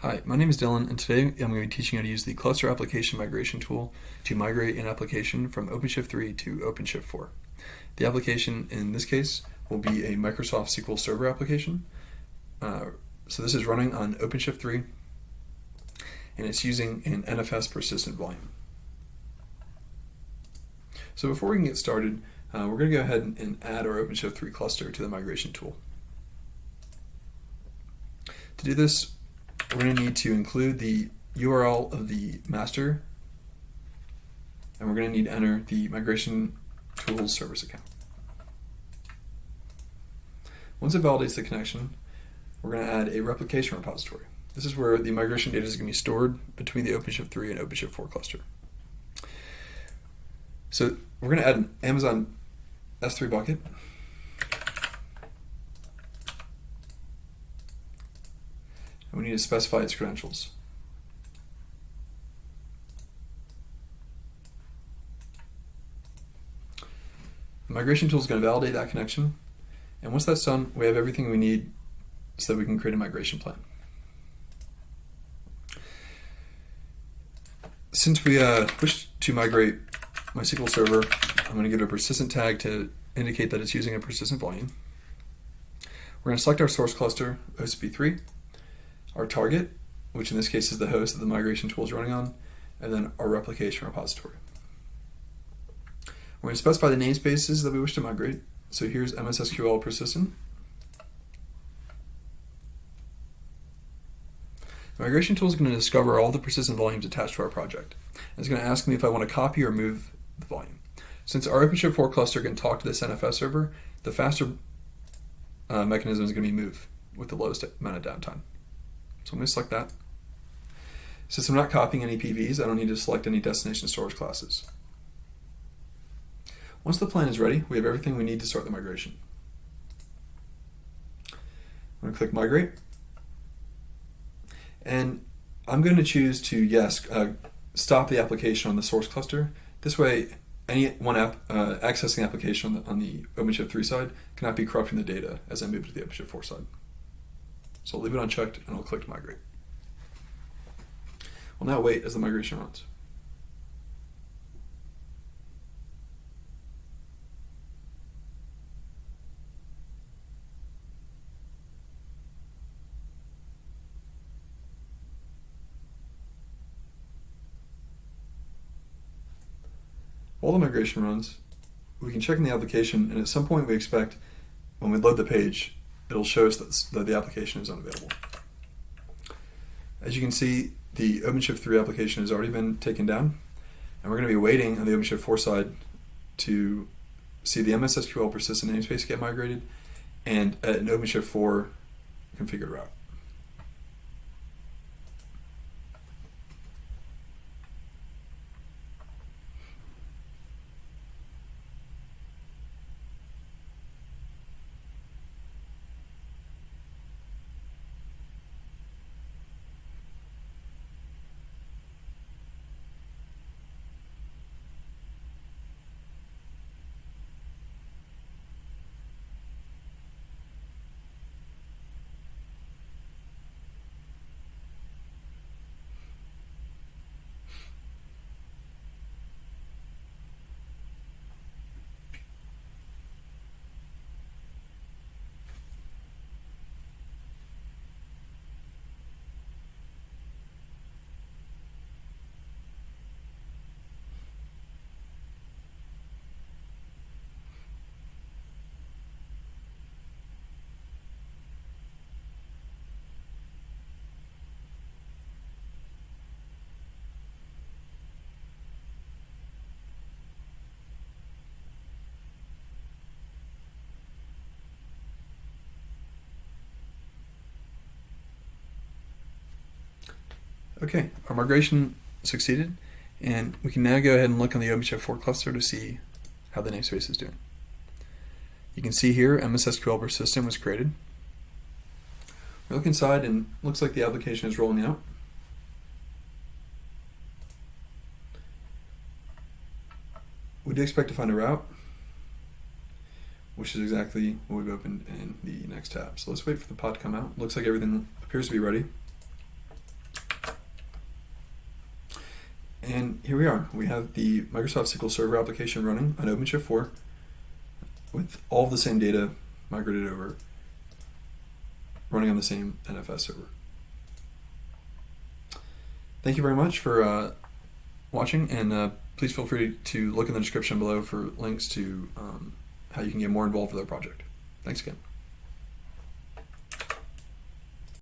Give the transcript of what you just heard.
Hi, my name is Dylan, and today I'm going to be teaching how to use the Cluster Application Migration tool to migrate an application from OpenShift 3 to OpenShift 4. The application in this case will be a Microsoft SQL Server application. So this is running on OpenShift 3, and it's using an NFS persistent volume. So before we can get started, we're going to go ahead and add our OpenShift 3 cluster to the migration tool. To do this, we're going to need to include the URL of the master, and we're going to need to enter the migration tools service account. Once it validates the connection, we're going to add a replication repository. This is where the migration data is going to be stored between the OpenShift 3 and OpenShift 4 cluster. So we're going to add an Amazon S3 bucket. We need to specify its credentials. The migration tool is going to validate that connection, and once that's done, we have everything we need so that we can create a migration plan. Since we wish to migrate my SQL Server, I'm going to give it a persistent tag to indicate that it's using a persistent volume. We're going to select our source cluster, OCP3, our target, which in this case is the host that the migration tool is running on, and then our replication repository. We're going to specify the namespaces that we wish to migrate. So here's MS-SQL persistent. The migration tool is going to discover all the persistent volumes attached to our project. And it's going to ask me if I want to copy or move the volume. Since our OpenShift 4 cluster can talk to this NFS server, the faster mechanism is going to be move with the lowest amount of downtime. So I'm going to select that. Since I'm not copying any PVs, I don't need to select any destination storage classes. Once the plan is ready, we have everything we need to start the migration. I'm going to click Migrate. And I'm going to choose to, stop the application on the source cluster. This way, any one app accessing the application on the OpenShift 3 side cannot be corrupting the data as I move to the OpenShift 4 side. So I'll leave it unchecked and I'll click to migrate. We'll now wait as the migration runs. While the migration runs, we can check in the application, and at some point we expect when we load the page, it'll show us that the application is unavailable. As you can see, the OpenShift 3 application has already been taken down, and we're going to be waiting on the OpenShift 4 side to see the MS-SQL persistent namespace get migrated and an OpenShift 4 configured route. Okay, our migration succeeded, and we can now go ahead and look on the OpenShift 4 cluster to see how the namespace is doing. You can see here MS-SQL persistent was created. We look inside and it looks like the application is rolling out. We do expect to find a route, which is exactly what we've opened in the next tab. So let's wait for the pod to come out. Looks like everything appears to be ready. And here we are. We have the Microsoft SQL Server application running on OpenShift 4 with all of the same data migrated over, running on the same NFS server. Thank you very much for watching, and please feel free to look in the description below for links to how you can get more involved with our project. Thanks again.